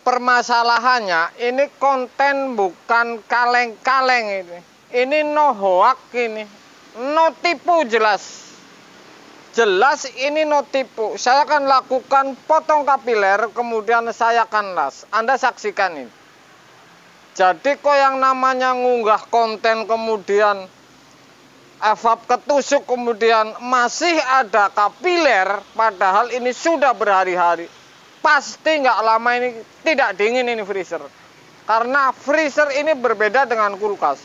permasalahannya ini konten bukan kaleng-kaleng ini. Ini no hoak ini. No tipu jelas. Jelas ini no tipu. Saya akan lakukan potong kapiler, kemudian saya akan las. Anda saksikan ini. Jadi kok yang namanya ngunggah konten kemudian evap ketusuk kemudian masih ada kapiler, padahal ini sudah berhari-hari. Pasti nggak lama ini tidak dingin ini freezer. Karena freezer ini berbeda dengan kulkas.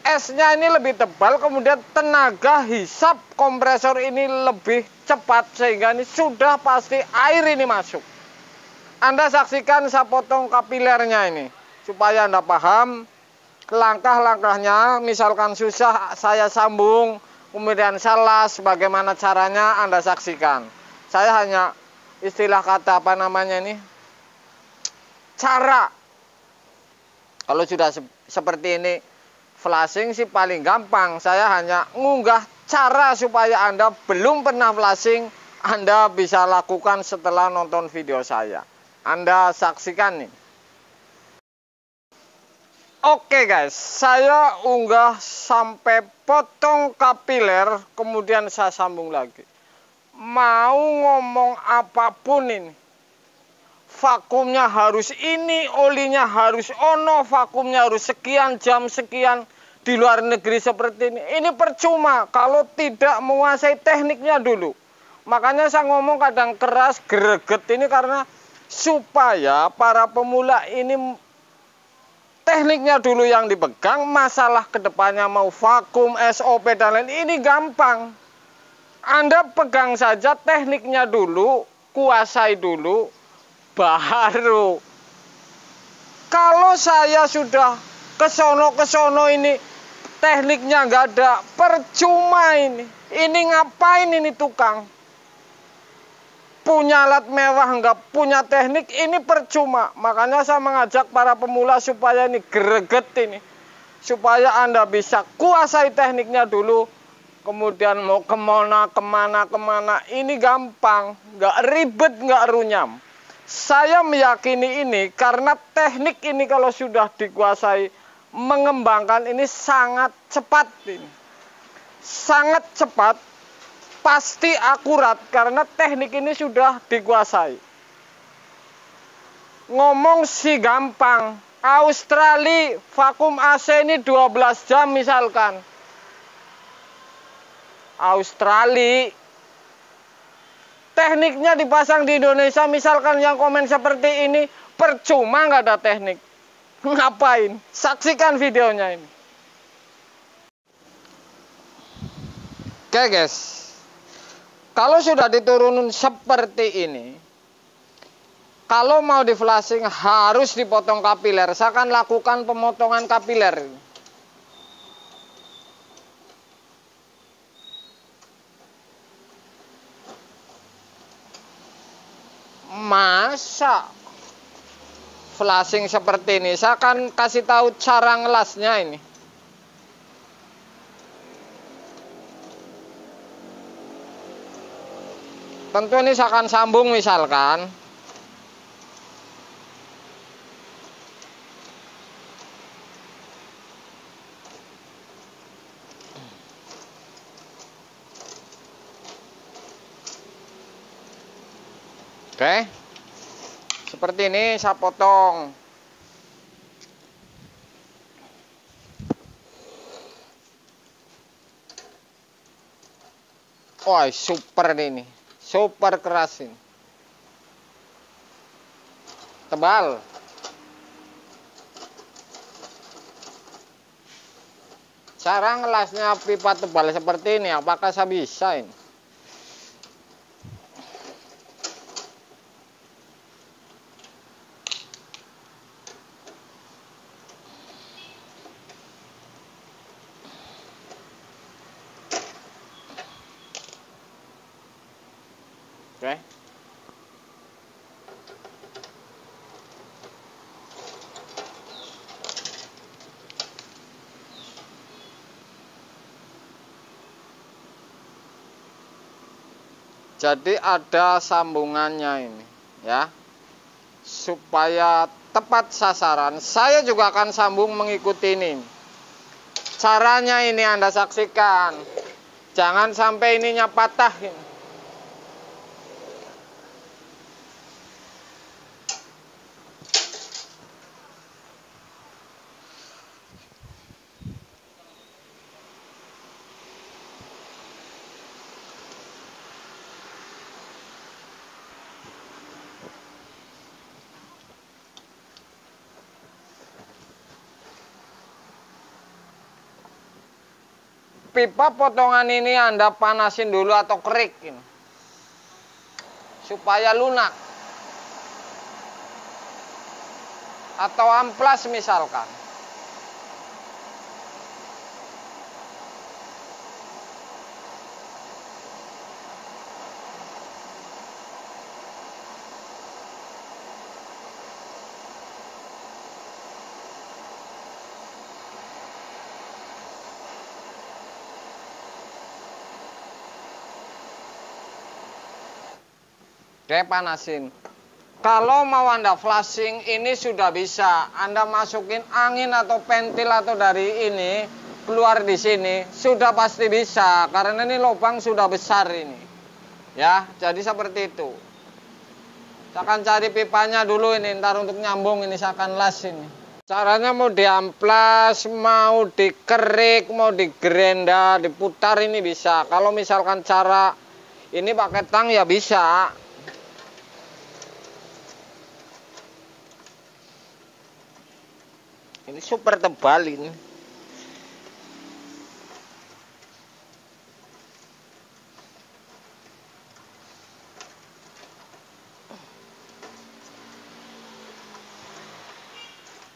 Esnya ini lebih tebal, kemudian tenaga hisap kompresor ini lebih cepat, sehingga ini sudah pasti air ini masuk. Anda saksikan saya potong kapilernya ini, supaya Anda paham langkah-langkahnya. Misalkan susah saya sambung, kemudian saya las, bagaimana caranya Anda saksikan. Saya hanya istilah kata apa namanya ini, cara. Kalau sudah seperti ini flashing sih paling gampang. Saya hanya ngunggah cara supaya Anda belum pernah flashing, Anda bisa lakukan setelah nonton video saya. Anda saksikan nih. Oke guys, saya unggah sampai potong kapiler, kemudian saya sambung lagi. Mau ngomong apapun ini, vakumnya harus ini, olinya harus ono, vakumnya harus sekian jam sekian, di luar negeri seperti ini percuma kalau tidak menguasai tekniknya dulu. Makanya saya ngomong kadang keras, greget ini karena supaya para pemula ini tekniknya dulu yang dipegang. Masalah kedepannya mau vakum, SOP dan lain ini gampang. Anda pegang saja tekniknya dulu, kuasai dulu, baru. Kalau saya sudah kesono ini tekniknya nggak ada, percuma ini. Ini ngapain ini tukang? Punya alat mewah nggak punya teknik, ini percuma. Makanya saya mengajak para pemula supaya ini greget ini, supaya Anda bisa kuasai tekniknya dulu. Kemudian mau kemana, ini gampang, nggak ribet, nggak runyam. Saya meyakini ini karena teknik ini kalau sudah dikuasai, mengembangkan ini sangat cepat ini. Sangat cepat, pasti akurat karena teknik ini sudah dikuasai. Ngomong sih gampang. Australia vakum AC ini 12 jam misalkan. Australia tekniknya dipasang di Indonesia, misalkan yang komen seperti ini, percuma nggak ada teknik. Ngapain? Saksikan videonya ini. Oke guys, kalau sudah diturunin seperti ini, kalau mau di flashing harus dipotong kapiler. Saya akan lakukan pemotongan kapiler. Masa flashing seperti ini? Saya akan kasih tahu cara ngelasnya ini. Tentu ini saya akan sambung misalkan. Oke. Seperti ini saya potong. Wah, super ini. Super keras ini. Tebal. Cara ngelasnya pipa tebal seperti ini, apakah saya bisa ini? Oke. Jadi ada sambungannya ini, ya. supaya tepat sasaran. Saya juga akan sambung mengikuti ini. Caranya ini Anda saksikan. Jangan sampai ininya patah. Pipa potongan ini Anda panasin dulu atau kerik ini, supaya lunak atau amplas misalkan. Oke, panasin. Kalau mau Anda flashing, ini sudah bisa. Anda masukin angin atau ventilator dari ini, keluar di sini, sudah pasti bisa. Karena ini lubang sudah besar ini. Ya, jadi seperti itu. Saya akan cari pipanya dulu ini, ntar untuk nyambung ini saya akan las ini. Caranya mau diamplas, mau dikerik, mau digerenda, diputar ini bisa. Kalau misalkan cara ini pakai tang ya bisa. Ini super tebal ini.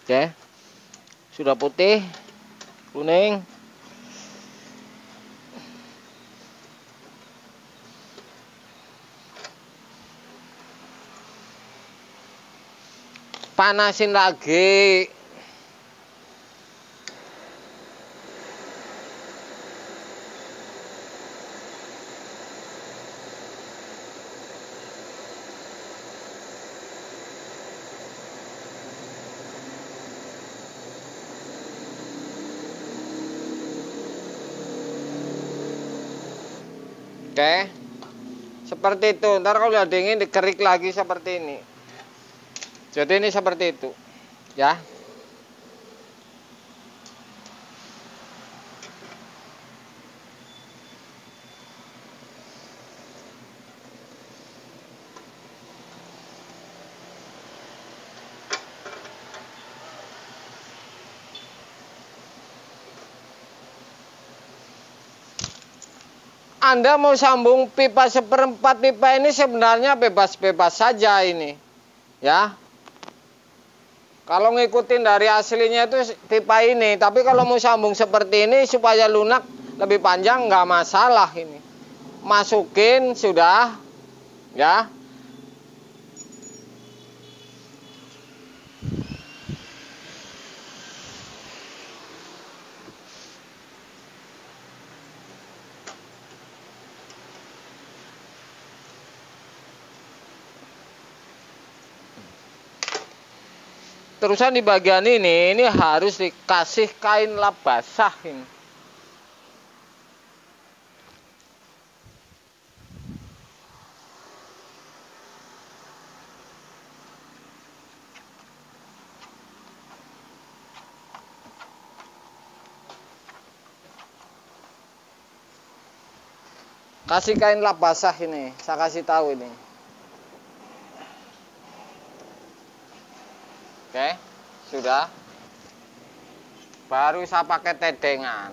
Oke. Sudah putih, kuning. Panasin lagi. Oke, seperti itu. Ntar kalau udah dingin dikerik lagi seperti ini. Jadi ini seperti itu, ya. Anda mau sambung pipa seperempat pipa ini sebenarnya bebas-bebas saja ini, ya. Kalau ngikutin dari aslinya itu pipa ini, tapi kalau mau sambung seperti ini supaya lunak lebih panjang nggak masalah ini. Masukin sudah, ya. Terusan di bagian ini harus dikasih kain lap basah ini. Kasih kain lap basah ini, saya kasih tahu ini. Oke, sudah. Baru saya pakai tedengan.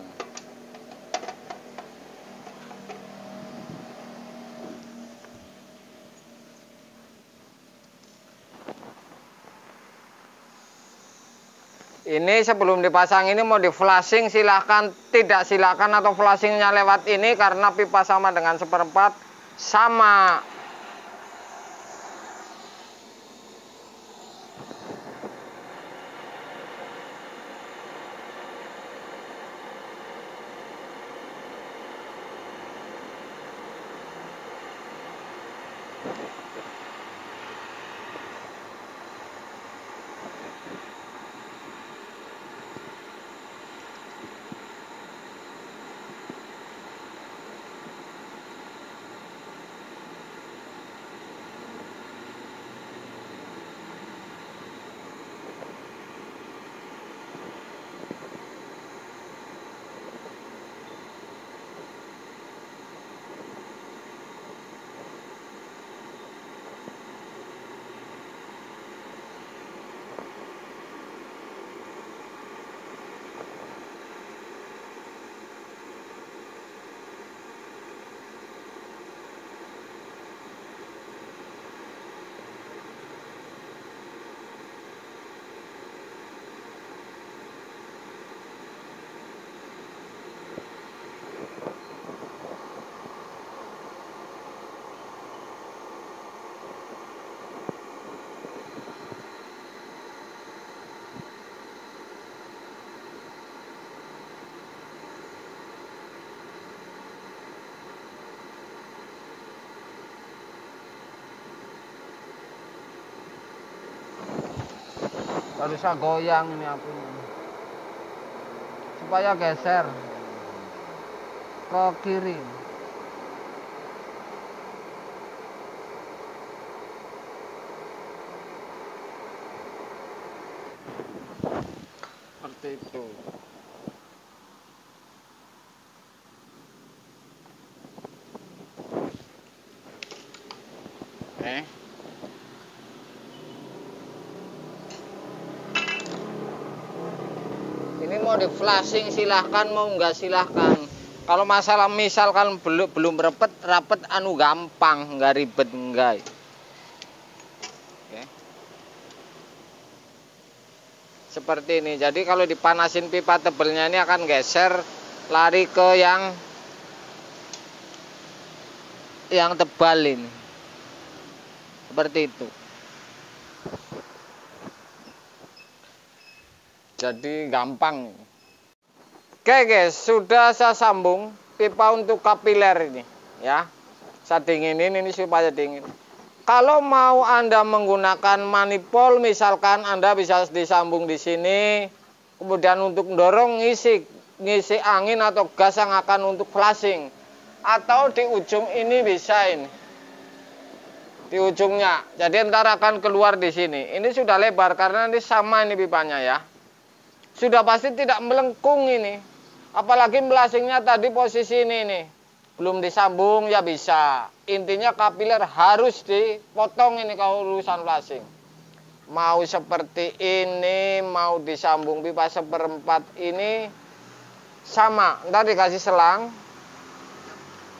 Ini sebelum dipasang ini mau di flashing silahkan, tidak silahkan atau flashingnya lewat ini karena pipa sama dengan seperempat sama. Harus saya goyang nih apinya supaya geser ke kiri. Seperti itu. Ini mau di flashing silahkan, mau nggak silahkan. Kalau masalah misalkan belum rapet anu gampang, nggak ribet enggak. Oke. Seperti ini. Jadi kalau dipanasin pipa tebelnya ini akan geser lari ke yang tebal ini. Seperti itu. Jadi gampang. Oke guys, sudah saya sambung pipa untuk kapiler ini ya. Saya dinginin ini supaya dingin. Kalau mau Anda menggunakan manifold, misalkan Anda bisa disambung di sini, kemudian untuk mendorong ngisi angin atau gas yang akan untuk flashing, atau di ujung ini bisa ini. Di ujungnya. Jadi ntar akan keluar di sini. Ini sudah lebar karena ini sama ini pipanya ya. Sudah pasti tidak melengkung ini. Apalagi flashingnya tadi posisi ini belum disambung ya bisa. Intinya kapiler harus dipotong ini kalau urusan flashing. Mau seperti ini, mau disambung pipa seperempat ini sama. Ntar dikasih selang,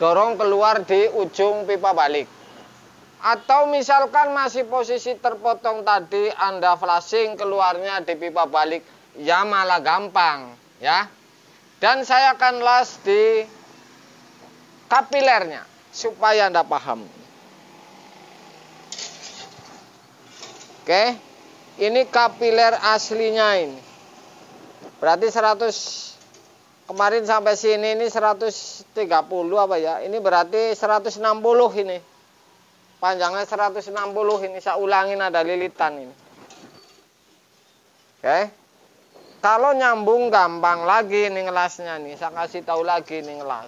dorong keluar di ujung pipa balik. Atau misalkan masih posisi terpotong tadi, Anda flashing keluarnya di pipa balik, ya malah gampang ya. Dan saya akan las di kapilernya supaya Anda paham. Oke, ini kapiler aslinya ini. Berarti 100 kemarin sampai sini ini 130 apa ya? Ini berarti 160 ini. Panjangnya 160 ini, saya ulangin ada lilitan ini. Oke. Kalau nyambung gampang lagi nih ngelasnya nih, saya kasih tahu lagi nih ngelas.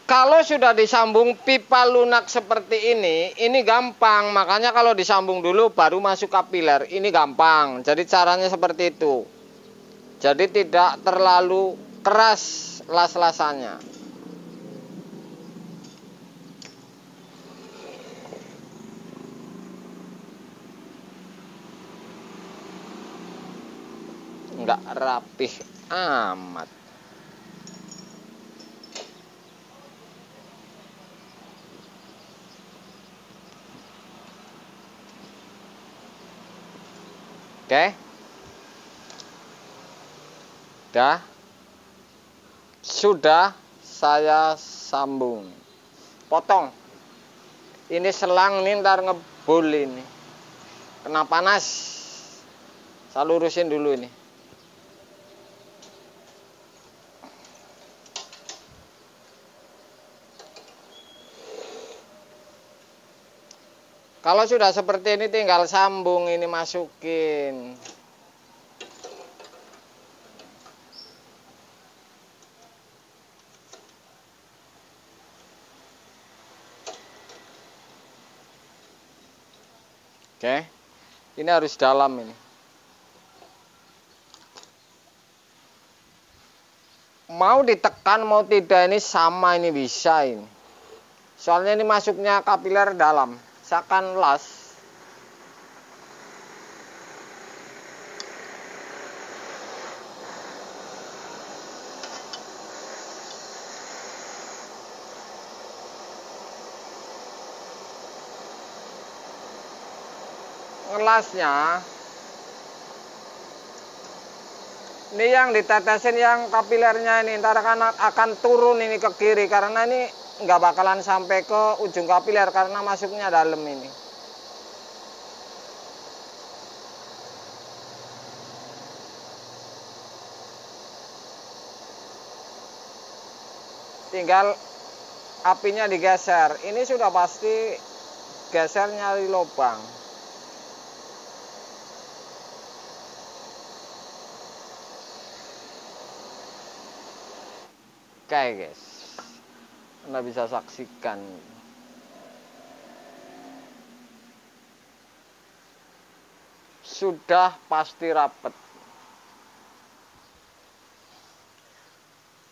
Kalau sudah disambung pipa lunak seperti ini gampang. Makanya kalau disambung dulu baru masuk kapiler, ini gampang. Jadi caranya seperti itu. Jadi tidak terlalu keras las-lasannya. Nggak rapih amat. Oke. Sudah saya sambung. Potong. Ini selang nih ntar ngebul ini. Kena panas. Saya lurusin dulu ini. Kalau sudah seperti ini tinggal sambung ini, masukin. Oke. Ini harus dalam ini. Mau ditekan mau tidak ini sama, ini bisa ini. Soalnya ini masuknya kapiler dalam. Saya akan las. Ngelasnya ini yang ditetesin yang kapilernya ini ntar akan turun ini ke kiri karena ini nggak bakalan sampai ke ujung kapiler karena masuknya dalam ini. Tinggal apinya digeser. Ini sudah pasti geser nyari lubang. Oke guys, Anda bisa saksikan. Sudah pasti rapet.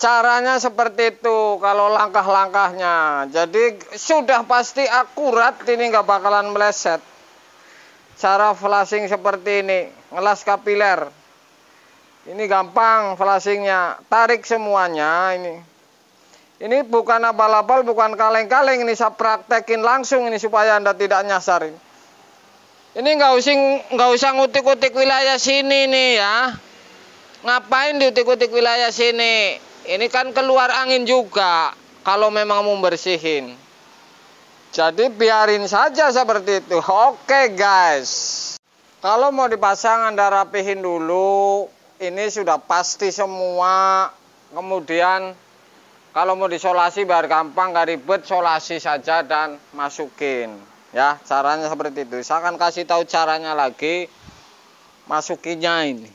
Caranya seperti itu kalau langkah-langkahnya. Jadi sudah pasti akurat, ini nggak bakalan meleset. Cara flashing seperti ini, ngelas kapiler. Ini gampang flashingnya, tarik semuanya ini. Ini bukan abal-abal, bukan kaleng-kaleng, ini saya praktekin langsung ini supaya Anda tidak nyasar ini. Ini nggak usah ngutik-ngutik wilayah sini nih ya. Ngapain diutik-utik wilayah sini? Ini kan keluar angin juga kalau memang mau bersihin. Jadi biarin saja seperti itu. Oke guys. Kalau mau dipasang Anda rapihin dulu. Ini sudah pasti semua. Kemudian kalau mau disolasi biar gampang, gak ribet, solasi saja dan masukin. Ya, caranya seperti itu. Saya akan kasih tahu caranya lagi. Masukinnya ini.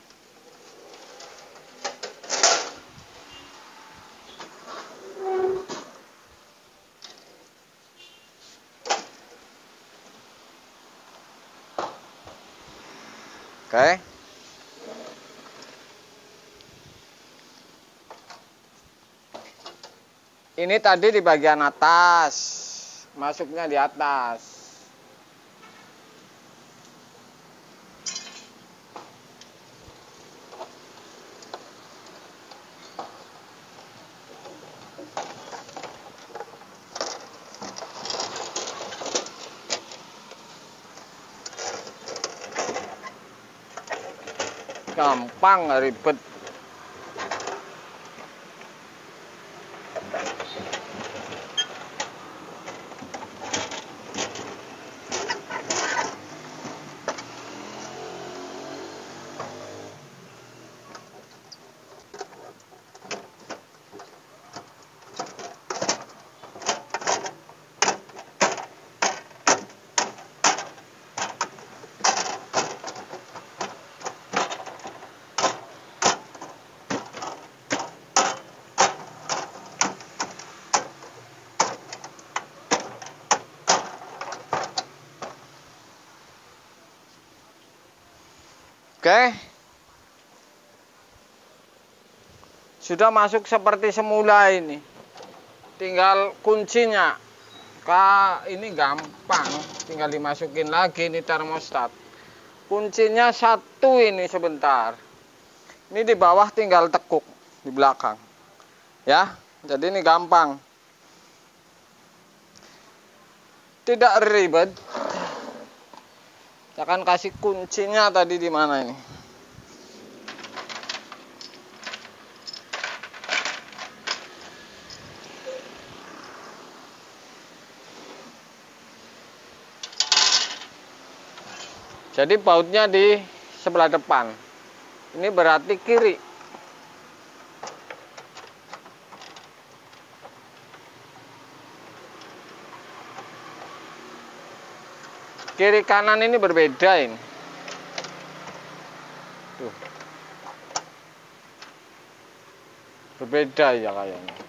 Oke. Ini tadi di bagian atas. Masuknya di atas. Gampang, gak ribet. Oke. Sudah masuk seperti semula ini. Tinggal kuncinya. Ini gampang. Tinggal dimasukin lagi ini termostat. Kuncinya satu ini sebentar. Ini di bawah tinggal tekuk di belakang. Ya, jadi ini gampang. Tidak ribet. Saya akan kasih kuncinya tadi di mana ini. Jadi bautnya di sebelah depan. Ini berarti kiri. Kiri kanan ini berbeda ini. Tuh. Berbeda ya kayaknya.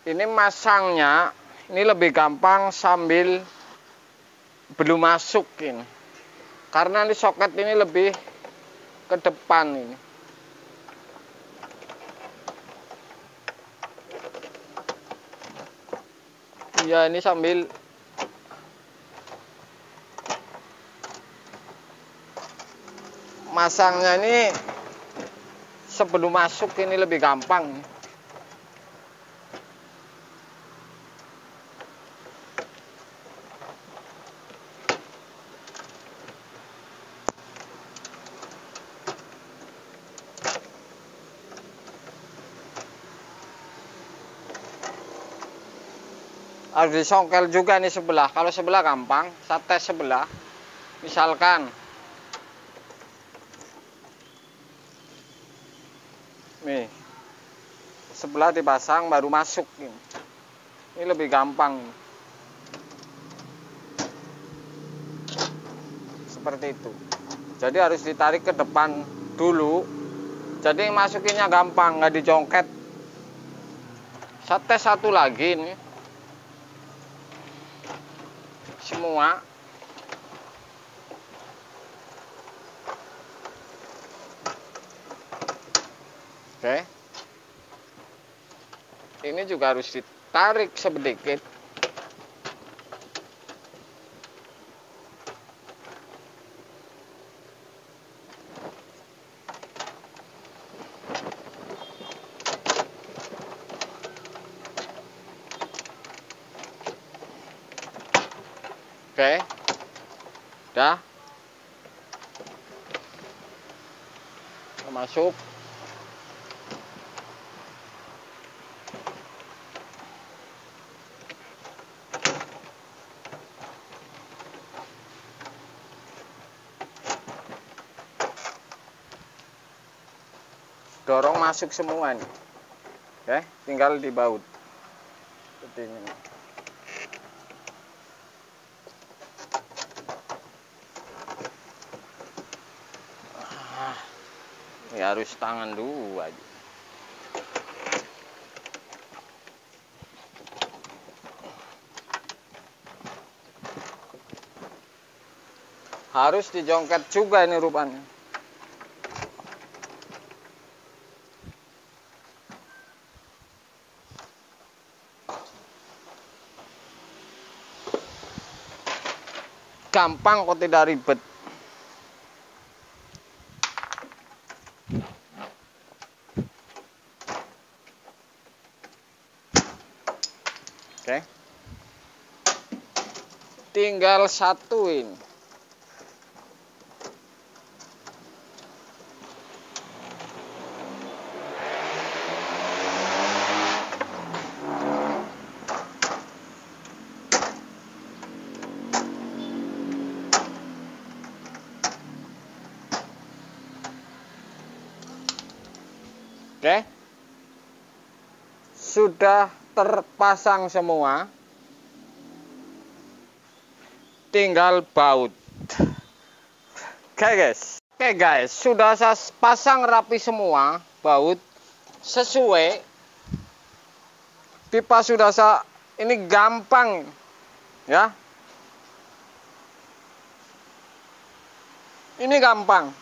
Ini masangnya ini lebih gampang sambil belum masuk ini. Karena ini soket ini lebih ke depan ini. Iya, ini sambil masangnya ini sebelum masuk ini lebih gampang. Harus disongkel juga nih sebelah. Kalau sebelah gampang, saya tes sebelah. Misalkan nih, sebelah dipasang baru masuk ini. Ini lebih gampang. Seperti itu. Jadi harus ditarik ke depan dulu. Jadi masukinnya gampang, nggak dijongket. Saya tes satu lagi nih. Semua. Oke. Ini juga harus ditarik sedikit. Oke, udah masuk. Dorong masuk semua nih. Oke, tinggal dibaut seperti ini. Ya harus tangan dulu aja. Harus dijongket juga ini rupanya. Gampang kok, tidak ribet. Oke. Tinggal satuin. Oke. Sudah terpasang semua. Tinggal baut. Oke guys, sudah saya pasang rapi semua baut sesuai. Pipa sudah saya, ini gampang ya. Ini gampang.